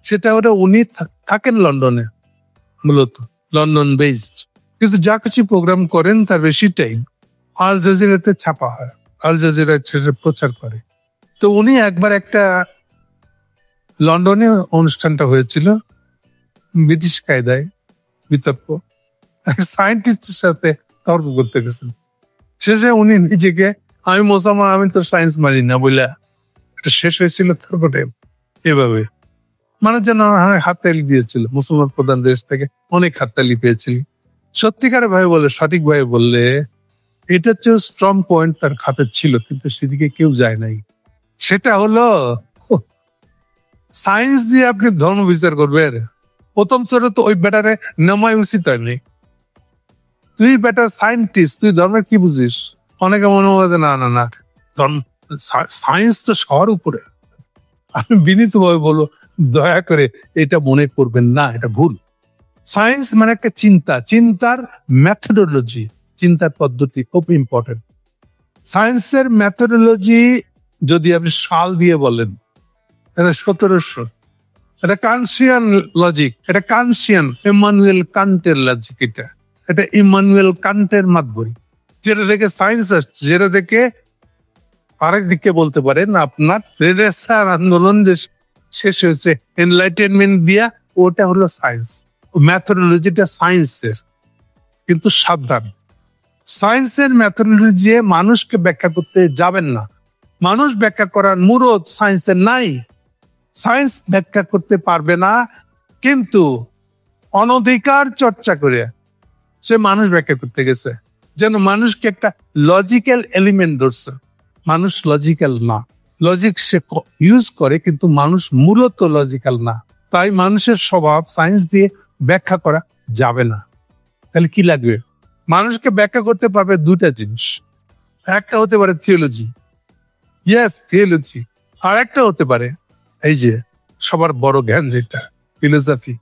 সেটা ওরা উনি থাকেন লন্ডনে, মূলত লন্ডন বেসড, কিন্তু যা কিছু প্রোগ্রাম করেন তার বেশি টাইম আল জাজিরাতে ছাপা হয়, আল জাজিরা সেটা প্রচার করে। তো উনি একবার একটা লন্ডনে অনুষ্ঠানটা হয়েছিল ব্রিটিশ কায়দায় বিতর্ক, সায়েন্টিস্টের সাথে তর্ক করতে গেছেন। শেষে উনি নিজেকে আমি মোসাম্মদ, আমি তো সায়েন্স মানি না বলে এটা শেষ হয়েছিল তর্কটা এভাবে। মানুষ যেন হাততালি দিয়েছিল, মুসলমান প্রধান দেশ থেকে অনেক হাততালি পেয়েছিল। সত্যিকারে ভাবে বলে, সঠিক ভাবে বললে এটা হচ্ছে স্ট্রং পয়েন্ট তার খাতে ছিল, কিন্তু সেদিকে কেউ যায় নাই। সেটা হলো সায়েন্স দিয়ে আপনি ধর্ম বিচার করবেন। প্রথম স্তরে তো ওই ব্যাটারে নামাই উচিত হয়নি। তুই ব্যাটার সায়েন্টিস্ট, তুই ধর্মের কি বুঝিস? অনেকে মনে হয় না না না, সায়েন্স তো সবার উপরে। আমি বিনীতভাবে বলবো, দয়া করে এটা মনে করবেন না, এটা ভুল। সায়েন্স মানে একটা চিন্তা, চিন্তার মেথোডোলজি, চিন্তার পদ্ধতি খুব ইম্পর্টেন্ট। সায়েন্সের মেথোডোলজি যদি আপনি সাল দিয়ে বলেন, এটা 1700, এটা কান্সিয়ান লজিক, এটা কান্সিয়ান ইমানুয়েল কান্টের লজিক, এটা ইমানুয়েল কান্টের মাধ্যমে, যেটা থেকে সায়েন্স আসছে, যেটা থেকে আরেক দিকে বলতে পারেন আপনার রেনেসাঁ আন্দোলন যে শেষ হয়েছে এনলাইটেনমেন্ট দিয়া, ওটা হলো সায়েন্স। ম্যাথোডোলজিটা সায়েন্সের, কিন্তু সাবধান, সায়েন্সের ম্যাথোডোলজি মানুষকে ব্যাখ্যা করতে যাবেন না। মানুষ ব্যাখ্যা করার মুরদ সায়েন্সের নাই। সায়েন্স ব্যাখ্যা করতে পারবে না, কিন্তু অনধিকার চর্চা করে সে মানুষ ব্যাখ্যা করতে গেছে, যেন মানুষকে একটা লজিক্যাল এলিমেন্ট ধরছে। মানুষ লজিক্যাল না, লজিক সে ইউজ করে, কিন্তু মানুষ মূলত লজিক্যাল না। তাই মানুষের স্বভাব সায়েন্স দিয়ে ব্যাখ্যা করা যাবে না। তাহলে কি লাগবে? মানুষকে ব্যাখ্যা করতে পারবে দুটা জিনিস, একটা হতে পারে থিওলজি, ইয়েস থিওলজি, আর একটা হতে পারে এই যে সবার বড় জ্ঞান যেটা ফিলোসফি,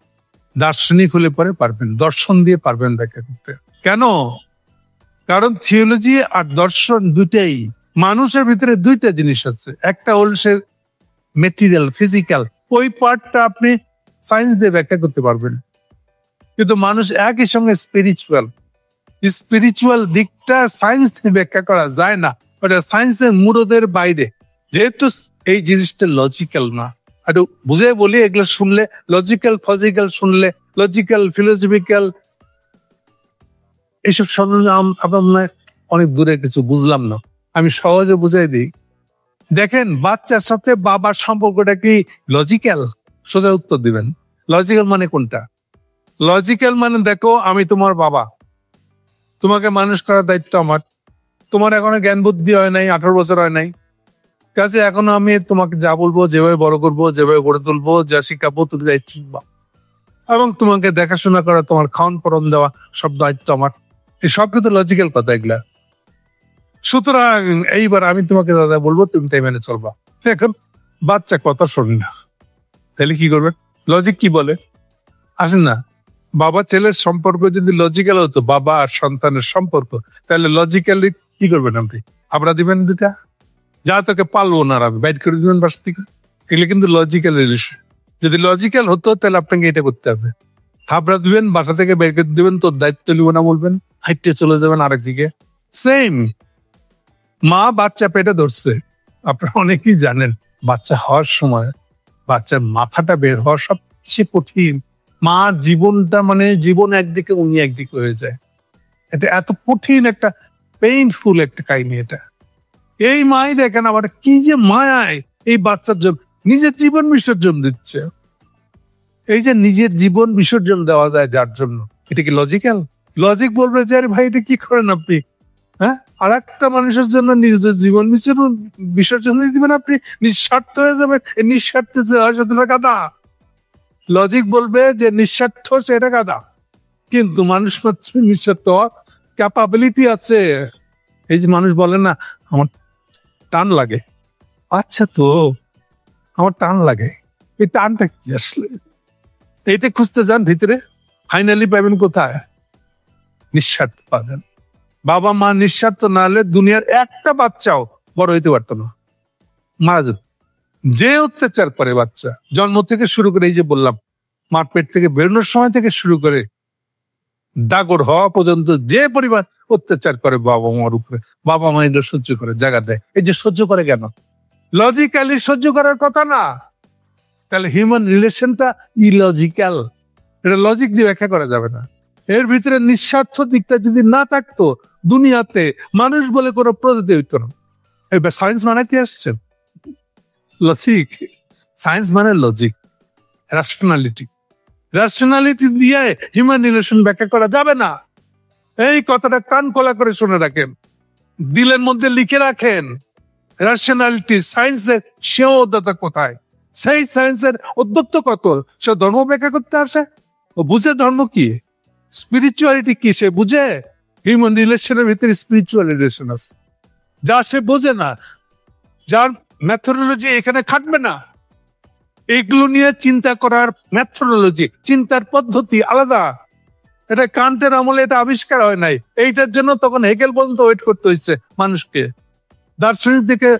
দার্শনিক হলে পরে পারবেন, দর্শন দিয়ে পারবেন ব্যাখ্যা করতে। কেন? কারণ থিওলজি আর দর্শন দুটাই মানুষের ভিতরে দুইটা জিনিস আছে। একটা হল সে মেটেরিয়াল, ফিজিক্যাল, ওই পার্টটা আপনি সায়েন্স দিয়ে ব্যাখ্যা করতে পারবেন, কিন্তু মানুষ একই সঙ্গে স্পিরিচুয়াল, স্পিরিচুয়াল দিকটা সায়েন্স দিয়ে ব্যাখ্যা করা যায় না, ওটা সায়েন্সের মুরদের বাইরে। যেহেতু এই জিনিসটা লজিক্যাল না, একটু বুঝে বলি, এগুলো শুনলে লজিক্যাল ফজিক্যাল শুনলে, লজিক্যাল ফিলোসফিক্যাল এইসব শুনলে আপনার অনেক দূরে কিছু বুঝলাম না। আমি সহজে বুঝাই দিই। দেখেন, বাচ্চার সাথে বাবার সম্পর্কটা কি লজিক্যাল? সোজা উত্তর দিবেন। লজিক্যাল মানে কোনটা? লজিক্যাল মানে দেখো, আমি তোমার বাবা, তোমাকে মানুষ করার দায়িত্ব আমার। তোমার এখনো জ্ঞান বুদ্ধি হয় নাই, 18 বছর হয় নাই, কাজে এখনো আমি তোমাকে যা বলবো, যেভাবে বড় করবো, যেভাবে গড়ে তুলবো, যা শিখাবো, তুমি দায়িত্ব নিবা, এবং তোমাকে দেখাশোনা করা, তোমার খাওয়ান পরন দেওয়া, সব দায়িত্ব আমার। এই সব কিন্তু লজিক্যাল কথা এগুলা। সুতরাং এইবার আমি তোমাকে দাদা বলবো, তুমি তাই মেনে চলবা। এখন বাচ্চা কথা শোনে না, তাহলে কি করবে? লজিক কি বলে? আসেন না, বাবা ছেলের সম্পর্ক যদি লজিক্যাল হতো, বাবা আর সন্তানের সম্পর্ক, তাহলে লজিক্যালি কি করবেন আপনি? আমরা দিবেন দুটা, যা তোকে পালবো না, আমি বাইট করে দিবেন বাসা থেকে। এগুলো কিন্তু লজিক্যাল রিলেশন। যদি লজিক্যাল হতো তাহলে আপনাকে এটা করতে হবে, থাবড়া দিবেন, বাসা থেকে বের করে দিবেন, তোর দায়িত্ব নিব না বলবেন, হাইটে চলে যাবেন আরেক দিকে। সেম, মা বাচ্চা পেটে ধরছে, আপনারা অনেকেই জানেন, বাচ্চা হওয়ার সময় বাচ্চার মাথাটা বের হওয়া সবচেয়ে কঠিন। মার জীবনটা মানে জীবন একদিকে, উনি একদিকে হয়ে যায়। এটা এত কঠিন একটা পেইনফুল একটা কাহিনী এটা। এই মাই দেখেন আবার কি যে মায়ায় এই বাচ্চার জন্য নিজের জীবন বিসর্জন দিচ্ছে। এই যে নিজের জীবন বিসর্জন দেওয়া যায় যার জন্য, এটা কি লজিক্যাল? লজিক বলবে যে আরে ভাই, এটা কি করেন আপনি? হ্যাঁ, আর একটা মানুষের জন্য নিজের জীবন বিসর্জন দিয়ে দিবেন আপনি, নিঃস্বার্থ হয়ে যাবেন। নিঃস্বার্থ সেটা গাদা। লজিক বলবে যে নিঃস্বার্থ সেটা গাদা, কিন্তু মানুষ মাত্র নিঃস্বার্থ ক্যাপাবিলিটি আছে। এই যে মানুষ বলে না, আমার টান লাগে, আচ্ছা তো আমার টান লাগে, এই টানটা কি আসলে? এইটা খুঁজতে যান ভিতরে, ফাইনালি পাবেন কোথায়? নিঃস্বার্থ পাবেন। বাবা মা নিঃস্বার্থ না হলে দুনিয়ার একটা বাচ্চাও বড় হইতে পারতো না, মারা যেত। যে অত্যাচার করে বাচ্চা জন্ম থেকে শুরু করে, এই যে বললাম মার পেট থেকে বেরোনোর সময় থেকে শুরু করে দাগর হওয়া পর্যন্ত যে পরিমাণ অত্যাচার করে বাবা মার উপরে, বাবা মা এগুলো সহ্য করে জায়গা দেয়। এই যে সহ্য করে কেন? লজিক্যালি সহ্য করার কথা না। তাহলে হিউম্যান রিলেশনটা ইলজিক্যাল, এটা লজিক দিয়ে ব্যাখ্যা করা যাবে না। এর ভিতরে নিঃস্বার্থ দিকটা যদি না থাকতো, দুনিয়াতে মানুষ বলে কোনো প্রজাতি হইতো না। এবার সায়েন্স মানাইতে আসছেন লজিক, সায়েন্স মানে লজিক, রেশনালিটি। রেশনালিটি দিয়ে হিউম্যান রিলেশন ব্যাখ্যা করা যাবে না। এই কথাটা কান খোলা করে শুনে রাখেন, দিলের মধ্যে লিখে রাখেন। রেশনালিটি সায়েন্সের সীমাবদ্ধতা কোথায়? সেই সায়েন্সের অধ্যক্ষ কত? সে ধর্ম ব্যাখ্যা করতে আসে, ও বুঝে ধর্ম কি, স্পিরিচুয়ালিটি কি সে বুঝে? হিউম্যান রিলেশনের ভিতরে স্পিরিচুয়াল রিলেশন আছে, যা সে বোঝে না, যার মেথোডোলজি এখানে খাটবে না। এগুলো নিয়ে চিন্তা করার মেথোডোলজি, চিন্তার পদ্ধতি আলাদা। এটা কান্টের আমলে এটা আবিষ্কার হয় নাই। এইটার জন্য তখন হেগেল পর্যন্ত ওয়েট করতে হচ্ছে মানুষকে, দার্শনিক দিকে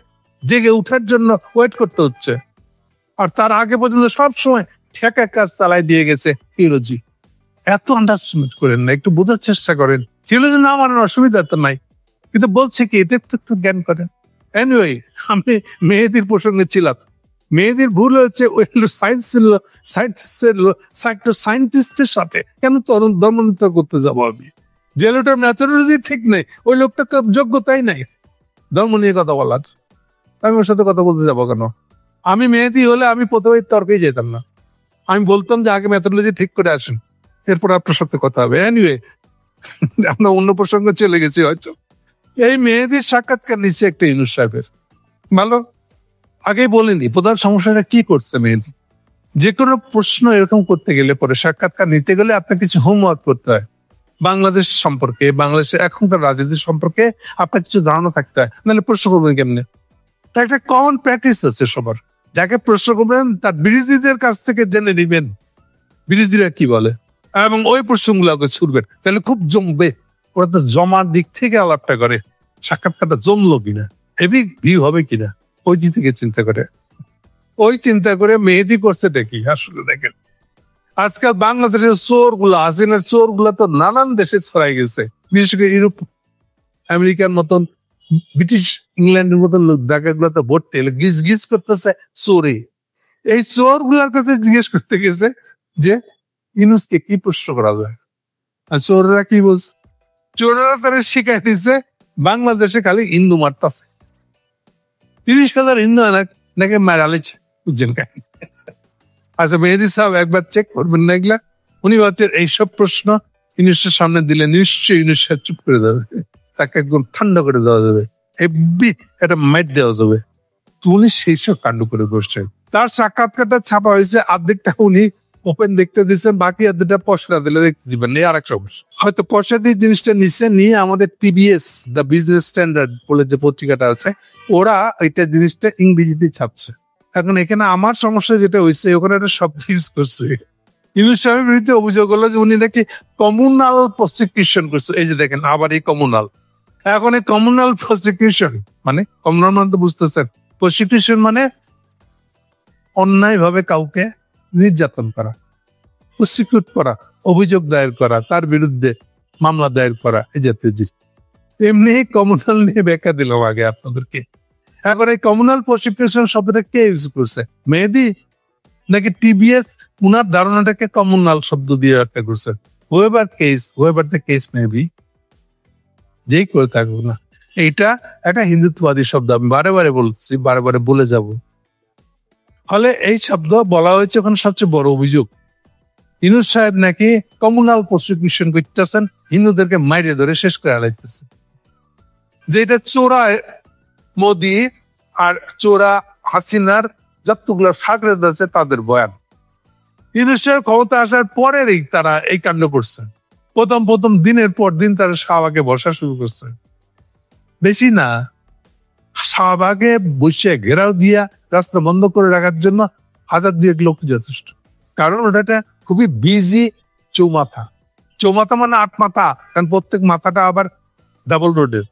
জেগে উঠার জন্য ওয়েট করতে হচ্ছে। আর তার আগে পর্যন্ত সবসময় ঠেকা কাজ চালাই দিয়ে গেছে থিওলজি। এত আন্ডারস্ট্যান্ড করেন না, একটু বোঝার চেষ্টা করেন। থিওলজি না মানার অসুবিধা তো নাই, কিন্তু বলছে কি এটা একটু জ্ঞান করেন। এনিওয়ে, আমি মেহেদির প্রসঙ্গে ছিলাম। মেয়েদের ভুল হচ্ছে ওই সায়েন্টিস্টের সাথে কেন ধর্মান্তর করতে যাবো আমি? যে লোকটার ম্যাথোলজি ঠিক নেই, ওই লোকটা তো যোগ্যতাই নাই ধর্ম নিয়ে কথা বলার। আমি ওর সাথে কথা বলতে যাবো কেন? আমি মেহেদি হলে আমি প্রথমে তর্কেই যেতাম না, আমি বলতাম যে আগে ম্যাথোলজি ঠিক করে আসুন, এরপর আপনার সাথে কথা হবে। এনিওয়ে, আমরা অন্য প্রসঙ্গে চলে গেছি হয়তো। এই মেহেদির সাক্ষাৎকার নিচ্ছে একটা ইউনুস সাহেবের, ভালো আগেই বলিনি প্রধান সমস্যাটা কি করছে মেহেদি। যে কোনো প্রশ্ন এরকম করতে গেলে পরে সাক্ষাৎকার নিতে গেলে আপনার কিছু হোমওয়ার্ক করতে হয়। বাংলাদেশ সম্পর্কে, বাংলাদেশের এখনকার রাজনীতি সম্পর্কে আপনার কিছু ধারণা থাকতে হয়, নাহলে প্রশ্ন করবেন কেমনে? একটা কমন প্র্যাকটিস আছে সবার, যাকে প্রশ্ন করবেন তার বিরোধীদের কাছ থেকে জেনে নিবেন বিরোধীরা কি বলে, এবং ওই প্রশ্নগুলোকে ছুড়বেন, তাহলে খুব জমবে। ওরা তো জমার দিক থেকে আলাপটা করে, সাক্ষাৎকারটা জমলো কিনা, হেভি ভিউ হবে কিনা, ওই দিক থেকে চিন্তা করে মেহেদি করছে দেখি। আসলে দেখেন আজকাল বাংলাদেশের চোর গুলা, হাসিনার চোর গুলা তো নানান দেশে ছড়াই গেছে, বিশেষ করে ইউরোপ আমেরিকার মতন, ব্রিটিশ ইংল্যান্ডের মতন লোক জায়গাগুলো তো ভর্তি গিজ গিজ করতেছে চোরে। এই চোর গুলার কাছে জিজ্ঞেস করতে গেছে যে ইউনুসকে কি প্রশ্ন করা যায়, আর চোররা কি বলছে? চোররা তারা শিখাই দিচ্ছে বাংলাদেশে খালি হিন্দু মারতাছে, 30,000 হিন্দু নাকি মারালিছে, বুঝছেন? আচ্ছা মেহেদি সাহেব একবার চেক করবেন না এগুলা? উনি ভাবছেন এইসব প্রশ্ন ইউনুসের সামনে দিলে নিশ্চয়ই ইউনুস চুপ করে দেবে, তাকে একদম ঠান্ডা করে দেওয়া যাবে, একটা মাইট দেওয়া যাবে। উনি সেই সব কাণ্ড করে বসছেন। তার সাক্ষাৎকারটা ছাপা হয়েছে, অর্ধেকটা উনি ওপেন দেখতে দিচ্ছেন, বাকি অর্ধেকটা পয়সা দিলে দেখতে দিবেন, এই আর এক সমস্যা। হয়তো পয়সা দিয়ে জিনিসটা নিচ্ছে, নিয়ে আমাদের টিবিএস দ্য বিজনেস স্ট্যান্ডার্ড বলে যে পত্রিকাটা আছে, ওরা এটা জিনিসটা ইংরেজিতে ছাপছে। এখন এখানে আমার সমস্যা যেটা হয়েছে, ওখানে একটা শব্দ ইউজ করছে। ইউনুস সাহেবের বিরুদ্ধে অভিযোগ হলো যে উনি নাকি কমিউনাল প্রসিকিউশন করছে। এই যে দেখেন আবার এই কমিউনাল, এখন এই কমিউনাল প্রসিকিউশন মানে, কমিউনাল মানে তো বুঝতেছেন, প্রসিকিউশন মানে অন্যায় ভাবে কাউকে নির্যাতন করা, প্রসিকিউট করা, অভিযোগ দায়ের করা, তার বিরুদ্ধে মামলা দায়ের করা, এই জাতীয় জিনিস। এমনি কমিউনাল নিয়ে ব্যাখ্যা দিলাম আগে আপনাদেরকে। এখন এই কমিউনাল প্রসিকিউশন শব্দটা কে ইউজ করছে? মেহেদি নাকি টিবিএস উনার ধারণাটাকে কমিউনাল শব্দ দিয়ে ব্যাখ্যা করছে? হোয়েভার দ্য কেস মেবি, যেই করে থাকুক না, এইটা একটা হিন্দুত্ববাদী শব্দ। আমি বারে বারে বলছি, বারে বারে বলে যাব। ফলে এই শব্দ বলা হয়েছে ওখানে সবচেয়ে বড় অভিযোগ। ইউনুস সাহেব নাকি কমিউনাল প্রসিকিউশন করতেছেন, হিন্দুদেরকে মাইরে ধরে শেষ করে আলাইতেছে। যেটা চোরা মোদি আর চোরা হাসিনার যতগুলো সাগরেদ আছে তাদের বয়ান। ইউনুস সাহেব ক্ষমতা আসার পরেরই তারা এই কাণ্ড করছে। প্রথম দিনের পর দিন তারা শাহবাগে বসা শুরু করছে। বেশি না, শাহবাগে বসে ঘেরাও দিয়া রাস্তা বন্ধ করে রাখার জন্য 1,000-2 লোক যথেষ্ট। কারণ ওটা খুবই বিজি চৌমাথা মানে 8 মাথা, কারণ প্রত্যেক মাথাটা আবার ডাবল রোডের।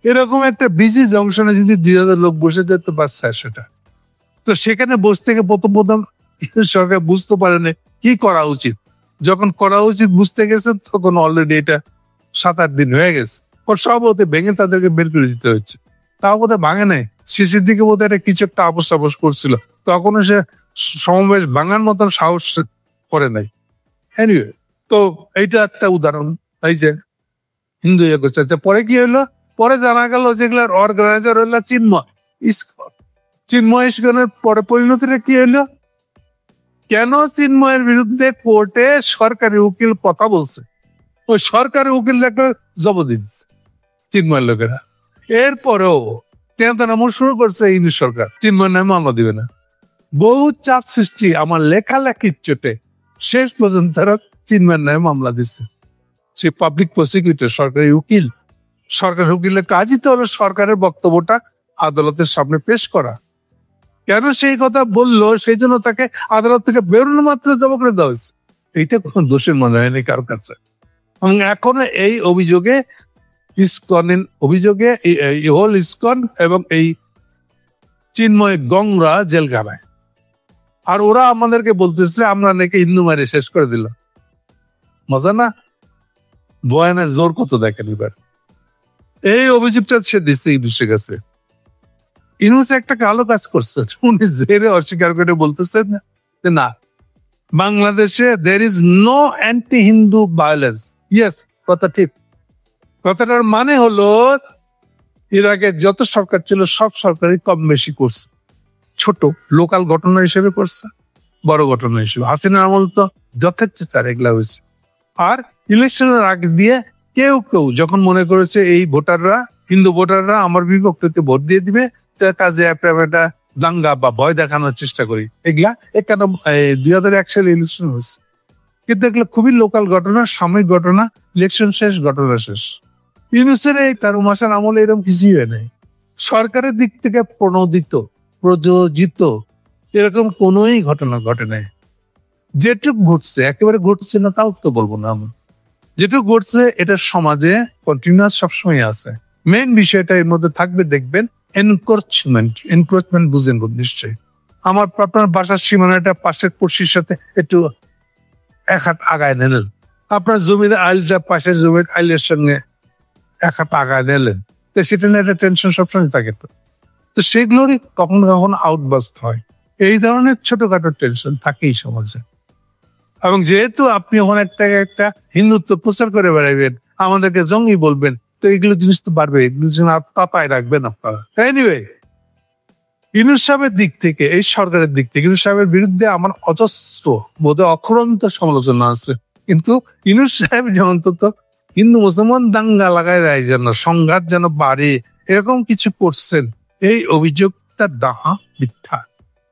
এরকম একটা বিজি জংশনে যদি 2,000 লোক বসে যেত, বাস সেটা তো সেখানে বসে থেকে প্রথম প্রথম সরকার বুঝতে পারেনি কি করা উচিত। যখন করা উচিত বুঝতে গেছে তখন অলরেডি এটা 7-8 দিন হয়ে গেছে। ওর সব ওতে ভেঙে তাদেরকে বের করে দিতে হচ্ছে। তাও বোধহয় ভাঙে নাই, শেষের দিকে বোধহয় এটা কিছু একটা আপোষ টাপস করছিল, তখনও সে সমাবেশ ভাঙার মতন সাহস করে নাই। এনিওয়ে, তো এইটা একটা উদাহরণ। এই যে হিন্দু ইয়ে করছে। আচ্ছা, পরে কি হইলো? পরে জানা গেল যেগুলার অর্গানাইজার হইলো চিন্ময় ইস্কন। চিন্ময় ইস্কনের পরে পরিণতিটা কি হইলো? কেন চিন্ময়ের বিরুদ্ধে কোর্টে সরকারি উকিল কথা বলছে, ওই সরকারি উকিল একটা জবাব দিচ্ছে চিন্ময়ের লোকেরা। এরপরেও তেনামো শুরু করছে ইংলিশ সরকার, চিন্ময়ের নামে মামলা দিবে না। বহু চাপ সৃষ্টি আমার লেখালেখির চোটে শেষ পর্যন্ত তারা চিন্ময়ের নামে মামলা দিচ্ছে। সে পাবলিক প্রসিকিউটর, সরকারি উকিল। সরকারি উকিলের কাজই তো হলো সরকারের বক্তব্যটা আদালতের সামনে পেশ করা। কেন সেই কথা বললো সেই জন্য তাকে আদালত থেকে বেরোনো মাত্র জমা করে দেওয়া হয়েছে। এইটা কোনো দোষের মনে হয়নি কারোর কাছে। এবং এখনো এই অভিযোগে ইস্কনের অভিযোগে হোল ইস্কন এবং এই চিন্ময় গংরা জেলখানায়। আর ওরা আমাদেরকে বলতেছে আমরা নাকি হিন্দু মারে শেষ করে দিল। মজা না? বয়ানের জোর কত দেখেন এবার। এই অভিযোগটা সে দিচ্ছে ইংলিশের কাছে। ইউনুস একটা কালো কাজ করছে, উনি জেরে অস্বীকার করে বলতেছেন যে না, বাংলাদেশে there is no anti Hindu violence. Yes, কথা ঠিক। কথাটার মানে হলো এর আগে যত সরকার ছিল সব সরকারই কম বেশি করছে, ছোট লোকাল ঘটনা হিসেবে করছে, বড় ঘটনা হিসেবে। হাসিনার আমল তো যথেচ্ছাচার এগুলা হয়েছে। আর ইলেকশনের আগে দিয়ে কেউ কেউ যখন মনে করেছে এই ভোটাররা, হিন্দু ভোটাররা আমার বিপক্ষে ভোট দিয়ে দিবে, কাজে একটা দাঙ্গা বা ভয় দেখানোর চেষ্টা করি। এগুলা কেন 2001 সালে ইলেকশন হয়েছে, কিন্তু এগুলো খুবই লোকাল ঘটনা, সাময়িক ঘটনা, ইলেকশন শেষ, ঘটনা শেষ। ইউনুসের এই 13 মাসের আমলে এরকম কিছুই হয় নাই। সরকারের দিক থেকে প্রযোজিত এরকম কোনোই ঘটনা ঘটে নাই। যেটুক ঘটছে, একেবারে ঘটছে না তাও তো বলবো না আমি, যেটুক ঘটছে এটা সমাজে কন্টিনিউয়াস সবসময় আছে। মেইন বিষয়টা এর মধ্যে থাকবে, দেখবেন এনক্রোচমেন্ট বুঝেন নিশ্চয়ই। আপনার বাসার সীমানাটা পাশের পড়শির সাথে একটু এক হাত আগায় নিলেন, আপনার জমির আইলটা পাশের জমির আইলের সঙ্গে এক হাত আগায় নিলেন, তো সেটা নিয়ে একটা টেনশন সবসময় থাকে। তো সেগুলোরই কখনো কখনো আউটবাস্ট হয়। এই ধরনের ছোটখাটো টেনশন থাকেই সমাজে। এবং যেহেতু আপনি ওখানে একটা হিন্দুত্ব প্রচার করে বেড়াইবেন, আমাদেরকে জঙ্গি বলবেন, তো এগুলো জিনিস তো বাড়বে, এগুলো জিনিস তাতায় রাখবেন আপনারা। এনিওয়ে, ইউনুস সাহেবের দিক থেকে, এই সরকারের দিক থেকে ইউনুস সাহেবের বিরুদ্ধে আমার অজস্র বোধহয় অখরন্ত সমালোচনা আছে, কিন্তু ইউনুস সাহেব যে অন্তত হিন্দু মুসলমান দাঙ্গা লাগায় দেয় যেন, সংঘাত যেন বাড়ে, এরকম কিছু করছেন, এই অভিযোগটা দাহা মিথ্যা।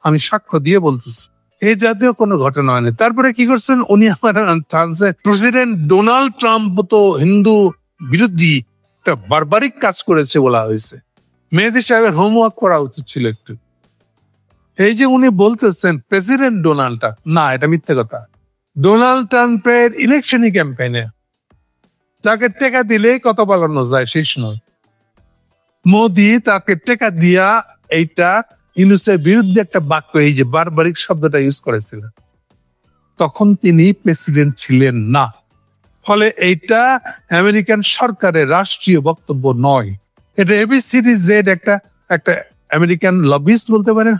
আমি সাক্ষ্য দিয়ে বলতেছি এই জাতীয় কোনো ঘটনা হয়নি। তারপরে কি করছেন উনি, আমার প্রেসিডেন্ট ডোনাল্ড ট্রাম্প তো হিন্দু বিরোধী একটা বারবারিক কাজ করেছে বলা হয়েছে। মেহেদী সাহেবের হোমওয়ার্ক করা উচিত ছিল একটু। এই যে উনি বলতেছেন প্রেসিডেন্ট ডোনাল্ড ট্রাম্প, না, এটা মিথ্যে কথা। ডোনাল্ড ট্রাম্পের ইলেকশনই ক্যাম্পেইনে যাকে টেকা দিলেই কথা বলানো যায় শেষ নয়। মোদি তাকে টেকা দিয়া এইটা ইউনুসের বিরুদ্ধে একটা বাক্য, এই যে বারবারিক শব্দটা ইউজ করেছিলেন, তখন তিনি প্রেসিডেন্ট ছিলেন না। ফলে এইটা আমেরিকান সরকারের রাষ্ট্রীয় বক্তব্য নয়, এটা ABCD একটা আমেরিকান লবিস্ট বলতে পারেন,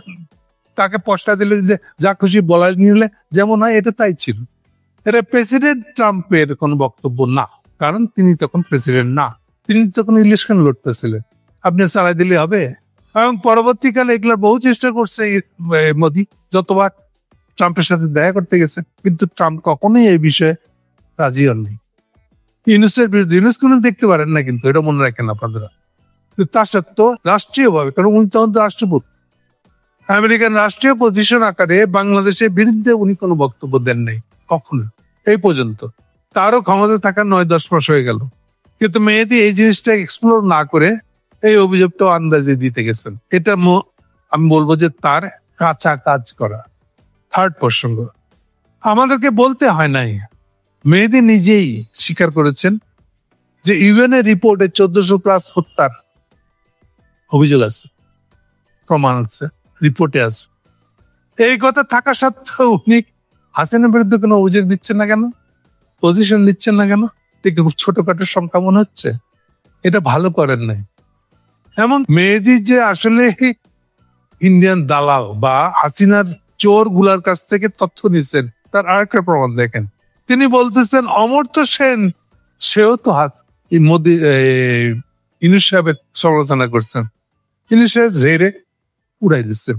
তাকে পয়সা দিলে যা খুশি বলা নিলে যেমন হয়, এটা তাই ছিল। এটা প্রেসিডেন্ট ট্রাম্পের কোনো বক্তব্য না, কারণ তিনি তখন প্রেসিডেন্ট না, তিনি তখন ইলেকশন লড়তেছিলেন। আপনি চালাই দিলে হবে? এবং পরবর্তীকালে এগুলোর বহু চেষ্টা করছে মোদি, যতবার ট্রাম্পের সাথে দেখা করতে গেছে, কিন্তু ট্রাম্প কখনোই এই বিষয়ে রাজি হননি। ইউনুসের বিরুদ্ধে, ইউনুস কোনো দেখতে পারেন না, কিন্তু এটা মনে রাখেন আপনারা। তা সত্ত্বেও রাষ্ট্রীয়ভাবে, কারণ উনি তখন তো রাষ্ট্রপতি, আমেরিকান রাষ্ট্রীয় পজিশন আকারে বাংলাদেশের বিরুদ্ধে উনি কোনো বক্তব্য দেন নাই কখনো এই পর্যন্ত। তারও ক্ষমতা থাকার 9-10 মাস হয়ে গেল, কিন্তু মেহেদী এই জিনিসটা এক্সপ্লোর না করে এই অভিযোগটাও আন্দাজে দিতে গেছেন। এটা আমি বলবো যে তার কাঁচা কাজ করা। থার্ড প্রসঙ্গ, আমাদেরকে বলতে হয় নাই, মেহেদী নিজেই স্বীকার করেছেন যে ইউএন এর রিপোর্টে 1400+ হত্যার অভিযোগ আছে, প্রমাণ আছে, রিপোর্টে আছে। এই কথা থাকা সত্ত্বেও উনি হাসিনার বিরুদ্ধে কোনো অভিযোগ দিচ্ছেন না কেন, পজিশন নিচ্ছেন না কেন? দেখে খুব ছোটখাটো সংখ্যা মনে হচ্ছে। এটা ভালো করেন নাই। এমন মেহেদী যে আসলে ইন্ডিয়ান দালাল বা হাসিনার চোর গুলার কাছ থেকে তথ্য নিচ্ছেন, তার আরেকটা প্রমাণ দেখেন। তিনি বলতেছেন অমর্ত্য সেন সেও তো মোদী ইউনূস সাহেবের সমালোচনা করছেন। ইউনূস সাহেব ঝেড়ে উড়াই দিচ্ছেন।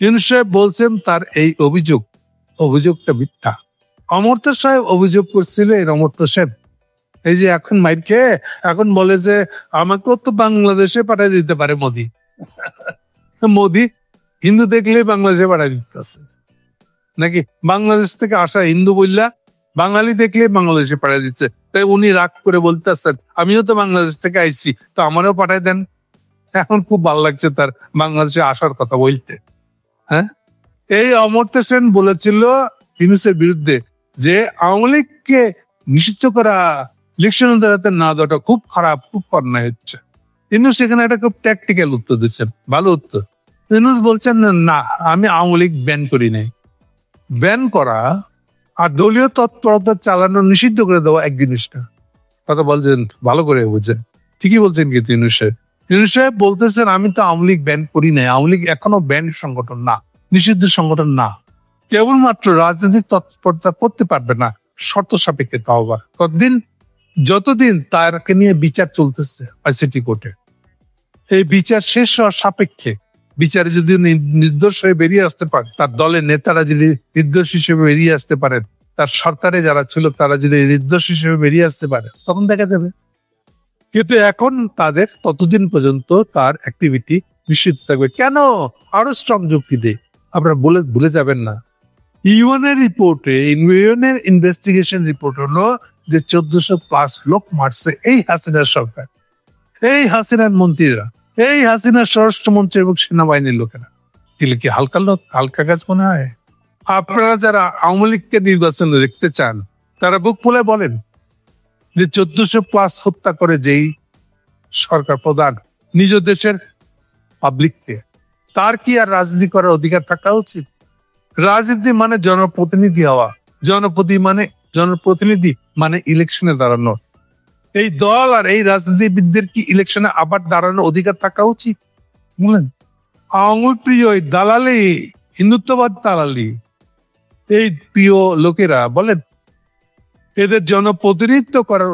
ইউনূস সাহেব বলছেন তার এই অভিযোগটা মিথ্যা। অমর্ত্য সাহেব অভিযোগ করছিলেন অমর্ত্য সেন এই যে এখন মাইর খেয়ে এখন বলে যে আমাকেও তো বাংলাদেশে পাঠিয়ে দিতে পারে মোদী। মোদী হিন্দু দেখলে বাংলাদেশে পাঠিয়ে দিতেছে নাকি? বাংলাদেশ থেকে আসা হিন্দু বললা বাঙালি দেখলে বাংলাদেশে পাঠিয়ে দিচ্ছে। তাই উনি রাগ করে বলতেছেন আমিও তো বাংলাদেশ থেকে আইছি, তো আমারও পাঠায় দেন। এখন খুব ভালো লাগছে তার বাংলাদেশে আসার কথা বলতে। হ্যাঁ, এই অমর্ত্য সেন বলেছিল ইউনূসের বিরুদ্ধে যে আওয়ামী লীগকে নিষিদ্ধ করা, ইলেকশন দাঁড়াতে না দেওয়াটা খুব খারাপ, খুব অন্যায় হচ্ছে। ইউনূস সেখানে একটা খুব ট্যাকটিক্যাল উত্তর দিচ্ছেন, ভালো উত্তর। ইউনূস বলছেন না আমি আওয়ামী লীগ ব্যান করি নাই। ব্যান করা আর দলীয় তৎপরতা চালানো নিষিদ্ধ করে দেওয়া এক জিনিস না। কথা বলছেন ভালো করে বুঝছেন, ঠিকই বলছেন কিন্তু ইউনূস সাহেব বলতেছেন আমি তো আওয়ামী লীগ ব্যান করি নাই। আওয়ামী লীগ এখনো ব্যান সংগঠন না, নিষিদ্ধ সংগঠন না। কেবলমাত্র রাজনৈতিক তৎপরতা করতে পারবে না শর্ত সাপেক্ষে, তাও আবার ততদিন যতদিন তারকে নিয়ে বিচার চলতেছে আইসিটি কোর্টে। এই বিচার শেষ হওয়ার সাপেক্ষে বিচারে যদি নির্দোষ হয়ে বেরিয়ে আসতে পারে, তার দলের নেতারা যদি নির্দোষ হিসেবে বেরিয়ে আসতে পারেন, তার সরকারে যারা ছিল তারা যদি নির্দোষ হিসেবে বেরিয়ে আসতে পারে, তখন দেখা যাবে। কিন্তু এখন তাদের ততদিন পর্যন্ত তার অ্যাক্টিভিটি নিশ্চিত থাকবে। কেন? আরো স্ট্রং যুক্তি দেয়, আপনারা ভুলে যাবেন না। ইউএনের রিপোর্টে, ইউএনের ইনভেস্টিগেশন রিপোর্ট হলো যে 1400+ লোক মারছে এই হাসিনার সরকার, এই হাসিনার মন্ত্রীরা, এই হাসিনার স্বরাষ্ট্রমন্ত্রী এবং সেনাবাহিনীর লোকেরা। দিলে কি হালকা কাজ মনে হয়? আপনারা যারা আওয়ামী লীগকে নির্বাচনে দেখতে চান তারা বুক ফুলে বলেন যে 1400+ হত্যা করে যেই সরকার প্রধান নিজ দেশের পাবলিককে, তার কি আর রাজনীতি করার অধিকার থাকা উচিত? রাজনীতি মানে জনপ্রতিনিধি হওয়া, জনপ্রতিনিধি মানে ইলেকশনে দাঁড়ানো। এই দল আর এই রাজনীতিবিদদের কি ইলেকশনে আবার দাঁড়ানোর অধিকার থাকা উচিত? বলেন, আওয়ামী প্রিয় দালালি, হিন্দুত্ববাদ দালালি, এই প্রিয় লোকেরা বলেন এদের জনপ্রতিনিধিত্ব করার